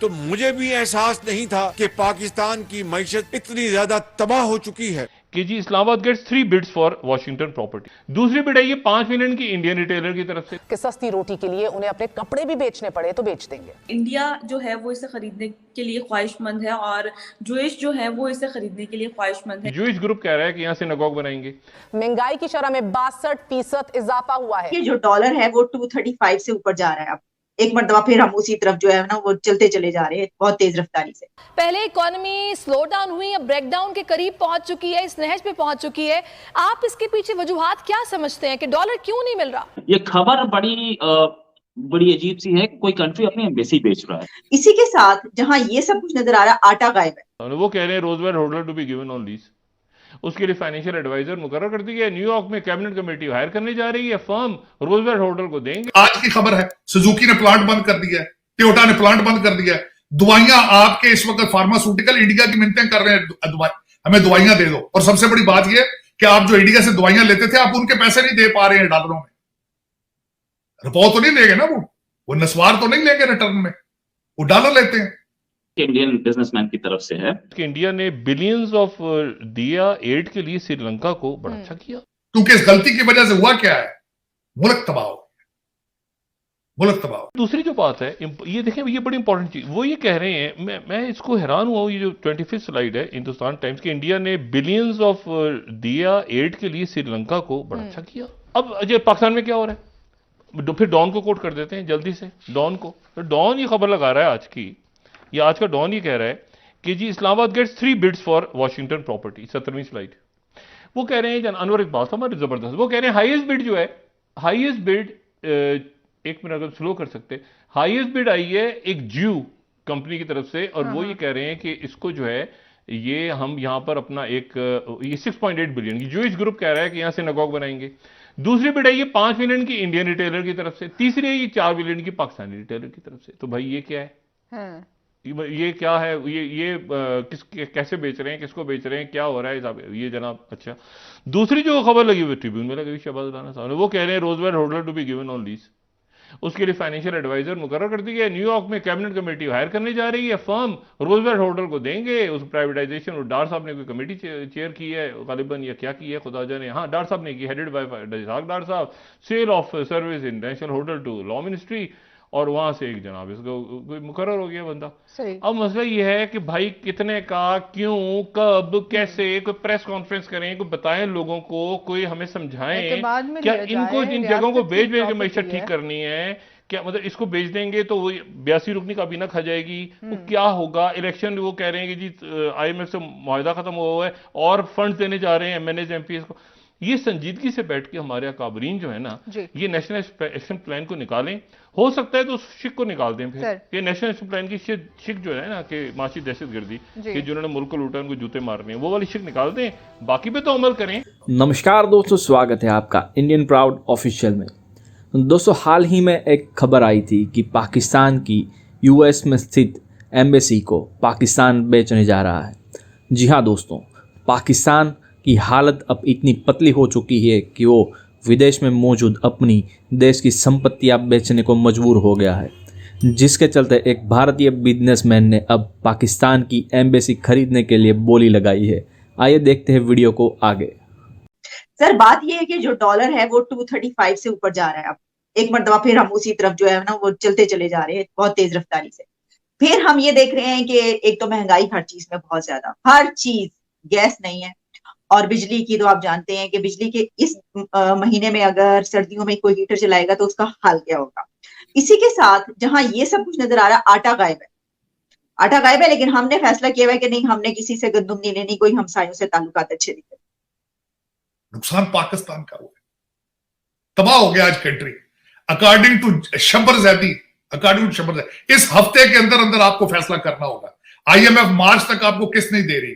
तो मुझे भी एहसास नहीं था कि पाकिस्तान की मईशत इतनी ज्यादा तबाह हो चुकी है कि जी Islamabad gets 3 bids for Washington property. दूसरी बिड है ये 5 मिलियन की इंडियन रिटेलर की तरफ से कि सस्ती रोटी के लिए उन्हें अपने कपड़े भी बेचने पड़े तो बेच देंगे। इंडिया जो है वो इसे खरीदने के लिए ख्वाहिशमंद है और जूइश जो है वो इसे खरीदने के लिए ख्वाहिशमंद है। जूइश ग्रुप कह रहा है कि यहाँ सिनागोग बनाएंगे। महंगाई की शरह में 62% इजाफा हुआ है। ये जो डॉलर है वो 235 से ऊपर जा रहा है। अब एक मरतबा फिर हम उसी तरफ जो है ना वो चलते चले जा रहे हैं बहुत तेज रफ्तारी से। पहले इकोनॉमी स्लो डाउन हुई, अब ब्रेकडाउन के करीब पहुंच चुकी है, इस नहज पे पहुंच चुकी है। आप इसके पीछे वजूहात क्या समझते हैं कि डॉलर क्यों नहीं मिल रहा? ये खबर बड़ी अजीब सी है। कोई कंट्री अपनी एम्बेसी बेच रहा है। इसी के साथ जहां ये सब कुछ नजर आ रहा है, आटा गायब है। वो कह रहे हैं Roosevelt hotel to be given on lease. उसके लिए फाइनेंशियल एडवाइजर मुकर्रर कर दी गई है। न्यूयॉर्क में कैबिनेट कमेटी हायर करने जा रही है। फर्म रोजवेयर होल्डर को देंगे। आज की खबर है सुजुकी ने प्लांट बंद कर दिया है, टोयोटा ने प्लांट बंद कर दिया है। दवाइयां आपके इस वक्त फार्मास्यूटिकल इंडिया की मिन्नतें कर रहे हैं, हमें दवाइयां दे दो। और सबसे बड़ी बात यह कि आप जो इंडिया से दवाइयां लेते थे आप उनके पैसे नहीं दे पा रहे हैं डॉलरों में। रुपया तो नहीं लेंगे ना, वो नस्वार तो नहीं लेंगे रिटर्न में, वो डॉलर लेते हैं। इंडियन बिजनेसमैन की तरफ से है कि इंडिया ने बिलियंस ऑफ दिया एड के लिए श्रीलंका को बड़ा अच्छा किया। क्योंकि इस गलती की वजह से हुआ क्या है, मुल्क तबाह हो, मुल्क तबाह। दूसरी जो बात है ये देखें, ये बड़ी इंपॉर्टेंट चीज वो ये कह रहे हैं, मैं इसको हैरान हुआ हूं। ये जो 25th स्लाइड है हिंदुस्तान टाइम्स की, इंडिया ने बिलियंस ऑफ दिया एड के लिए श्रीलंका को बड़ा अच्छा किया। अब ये पाकिस्तान में क्या हो रहा है, फिर डॉन को कोट कर देते हैं जल्दी से, डॉन को। तो डॉन ये खबर लगा रहा है आज की, ये आज का डॉन ये कह रहा है कि जी Islamabad gets 3 bids for Washington property. 17वीं स्लाइड वो कह रहे हैं, अनवर इकबाल हमारे जबरदस्त, वो कह रहे हैं हाईएस्ट बिड जो है, हाईएस्ट बिड, एक मिनट अगर स्लो कर सकते, हाईएस्ट बिड आई है एक ज्यू कंपनी की तरफ से। और वो ये कह रहे हैं कि इसको जो है ये हम यहां पर अपना ये 6.8 बिलियन की जूइश ग्रुप कह रहा है कि यहां सिनागोग बनाएंगे। दूसरी बिड है ये 5 मिलियन की इंडियन रिटेलर की तरफ से। तीसरी है ये 4 बिलियन की पाकिस्तानी रिटेलर की तरफ से। तो भाई ये क्या है, ये क्या है, ये कैसे बेच रहे हैं, किसको बेच रहे हैं, क्या हो रहा है साहब ये जनाब। अच्छा, दूसरी जो खबर लगी हुई ट्रिब्यून में लगी शहबाज राना साहब ने, वो कह रहे हैं Roosevelt hotel to be given on lease. उसके लिए फाइनेंशियल एडवाइजर मुकर्रर कर दी गई है। न्यूयॉर्क में कैबिनेट कमेटी हायर करने जा रही है। फर्म रोजवेयर होल्डर को देंगे। उस प्राइवेटाइजेशन डार साहब ने कोई कमेटी चेयर की है गालिबन, या क्या की है खुदा जाने। हाँ, डार साहब ने की, हेडेड बाय डार साहब। Cell of service in national holder to law ministry, और वहां से एक जनाब इसको कोई मुकर्रर हो गया बंदा। अब मसला ये है कि भाई कितने का, क्यों, कब, कैसे, कोई प्रेस कॉन्फ्रेंस करें, कोई बताएं लोगों को, कोई हमें समझाएं क्या इनको इन जगहों को बेच के मैशत ठीक करनी है क्या। मतलब इसको बेच देंगे तो वो 82 रुकनी काबीना खा जाएगी, वो क्या होगा। इलेक्शन वो कह रहे हैं कि जी IMF से मुआहदा खत्म हुआ है और फंड्स देने जा रहे हैं MNAs MPs को। ये संजीदगी से बैठ के हमारे अकाबरीन जो है ना, ये नेशनल एक्शन प्लान को निकालें। हो सकता है तो उस शिक को निकाल दें फिर। ये नेशनल एक्शन प्लान की शिक जो है ना कि माशी दहशतगर्दी कि जिन्होंने मुल्क को लूटा उनको जूते मारने हैं, वो वाली शिक निकाल दें, बाकी पे तो अमल करें। नमस्कार दोस्तों, स्वागत है आपका इंडियन प्राउड ऑफिशियल में। दोस्तों, हाल ही में एक खबर आई थी कि पाकिस्तान की US में स्थित एम्बेसी को पाकिस्तान बेचने जा रहा है। जी हाँ दोस्तों, पाकिस्तान की हालत अब इतनी पतली हो चुकी है कि वो विदेश में मौजूद अपनी देश की संपत्तियां बेचने को मजबूर हो गया है, जिसके चलते एक भारतीय बिजनेसमैन ने अब पाकिस्तान की एम्बेसी खरीदने के लिए बोली लगाई है। आइए देखते हैं वीडियो को आगे। सर, बात यह है कि जो डॉलर है वो 235 से ऊपर जा रहा है। अब एक मरतबा फिर हम उसी तरफ जो है ना वो चलते चले जा रहे हैं बहुत तेज रफ्तारी से। फिर हम ये देख रहे हैं कि एक तो महंगाई हर चीज में बहुत ज्यादा, हर चीज, गैस नहीं है, और बिजली की तो आप जानते हैं कि बिजली के इस महीने में अगर सर्दियों में कोई हीटर चलाएगा तो उसका हाल क्या होगा। इसी के साथ जहां ये सब कुछ नजर आ रहा है, आटा गायब है, आटा गायब है। लेकिन हमने फैसला किया है कि नहीं, हमने किसी से गंदुम नहीं लेनी, कोई हमसायों से ताल्लुकात अच्छे नहीं करते। नुकसान पाकिस्तान का हुआ है, तबाह हो गया आज country. According to Shabbar Zaidi, इस हफ्ते के अंदर अंदर आपको फैसला करना होगा। IMF मार्च तक आपको किस्त नहीं दे रही,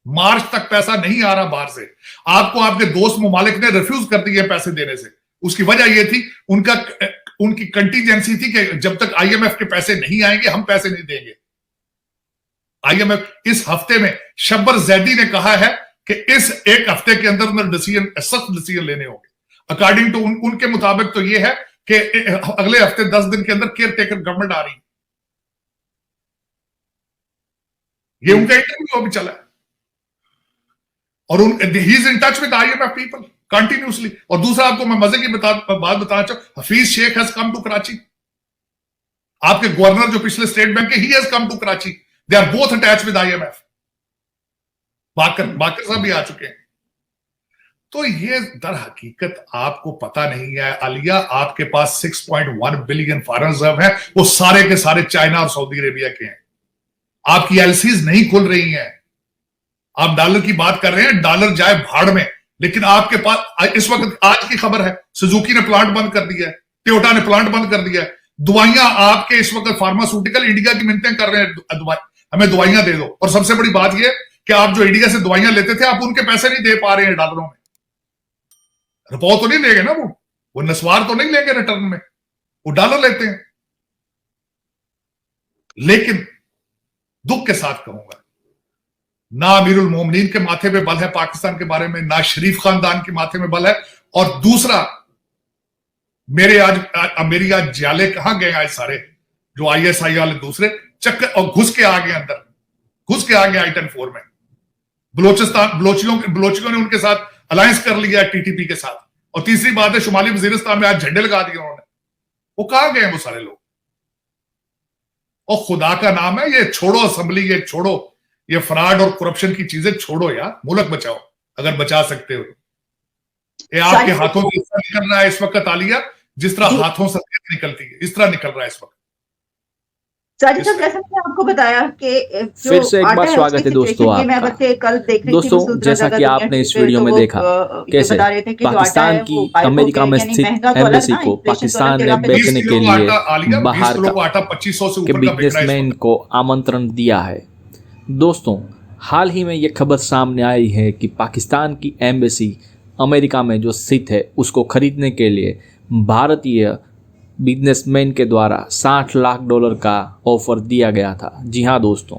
मार्च तक पैसा नहीं आ रहा बाहर से। आपको आपके दोस्त मुमालिक ने रिफ्यूज कर दिए पैसे देने से। उसकी वजह यह थी, उनकी कंटीजेंसी थी कि जब तक IMF के पैसे नहीं आएंगे हम पैसे नहीं देंगे। IMF इस हफ्ते में शब्बर जैदी ने कहा है कि इस एक हफ्ते के अंदर सख्त डिसीजन लेने होंगे। अकॉर्डिंग टू उनके मुताबिक तो यह है कि अगले हफ्ते 10 दिन के अंदर केयर टेकर गवर्नमेंट आ रही है। ये उनका इंटरव्यू अभी चला है। और he is in touch with IMF people continuously. और दूसरा आपको मैं मजे की बात बताना चाहूँ, Hafeez Sheikh has come to Karachi. आपके गवर्नर जो पिछले स्टेट बैंक के, he has come to Karachi. They are both attach with IMF। Baqir साहब भी आ चुके हैं। तो ये दर हकीकत आपको पता नहीं है। आलिया, आपके पास 6.1 बिलियन फॉरेन रिजर्व है, वो सारे के सारे चाइना और सऊदी अरेबिया के हैं। आपकी LCs नहीं खुल रही हैं। आप डॉलर की बात कर रहे हैं, डॉलर जाए भाड़ में, लेकिन आपके पास इस वक्त आज की खबर है, सुजुकी ने प्लांट बंद कर दिया है, टोयोटा ने प्लांट बंद कर दिया है। दवाइयां आपके इस वक्त फार्मास्यूटिकल इंडिया की मिन्नतें कर रहे हैं, हमें दवाइयां दे दो। और सबसे बड़ी बात यह कि आप जो इंडिया से दवाइयां लेते थे, आप उनके पैसे नहीं दे पा रहे हैं डॉलरों में। रुपया तो नहीं लेंगे ना, वो नस्वार तो नहीं लेंगे रिटर्न में, वो डॉलर लेते हैं। लेकिन दुख के साथ कहूंगा, ना अमीरुल मोमिनीन के माथे पे बल है पाकिस्तान के बारे में, ना शरीफ खानदान के माथे में बल है। और दूसरा, मेरी आज जाले कहां गए आज सारे जो ISI वाले दूसरे चक्कर, और घुस के आ गए अंदर, घुस के आ गए I-10-4 में। बलोचियों ने उनके साथ अलायंस कर लिया TTP के साथ। और तीसरी बात है, शुमाली वजीरिस्तान में आज झंडे लगा दिए उन्होंने। वो कहां गए वो सारे लोग? और खुदा का नाम है, ये छोड़ो असेंबली, ये छोड़ो, ये फ्रॉड और करप्शन की चीजें छोड़ो यार, मुल्क बचाओ अगर बचा सकते हो। ये आपके हाथों से इस तरह निकल रहा है इस वक्त आलिया, जिस तरह हाथों से निकलती है, इस तरह निकल रहा है इस वक्त। साजिद साहब, जैसा मैंने आपको बताया कि फिर से एक बार स्वागत है दोस्तों आपका। कल देख रही दोस्तों, जैसा कि आपने इस वीडियो में देखा कैसे पाकिस्तान की अमेरिका में स्थित एम्बेसी को पाकिस्तान में बेचने के लिए बाहर के बिजनेसमैन को आमंत्रण दिया है। दोस्तों, हाल ही में ये खबर सामने आई है कि पाकिस्तान की एम्बेसी अमेरिका में जो स्थित है उसको खरीदने के लिए भारतीय बिजनेसमैन के द्वारा $60 लाख का ऑफर दिया गया था। जी हाँ दोस्तों,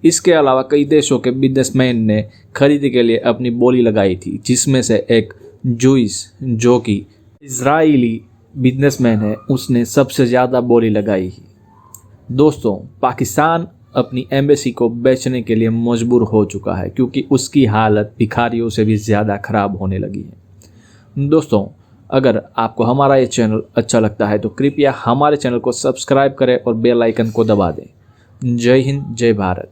इसके अलावा कई देशों के बिजनेसमैन ने खरीद के लिए अपनी बोली लगाई थी, जिसमें से एक जूइस जो कि इजरायली बिजनेसमैन है, उसने सबसे ज़्यादा बोली लगाई। दोस्तों, पाकिस्तान अपनी एम्बेसी को बेचने के लिए मजबूर हो चुका है क्योंकि उसकी हालत भिखारियों से भी ज़्यादा ख़राब होने लगी है। दोस्तों, अगर आपको हमारा ये चैनल अच्छा लगता है तो कृपया हमारे चैनल को सब्सक्राइब करें और बेल आइकन को दबा दें। जय हिंद, जय भारत।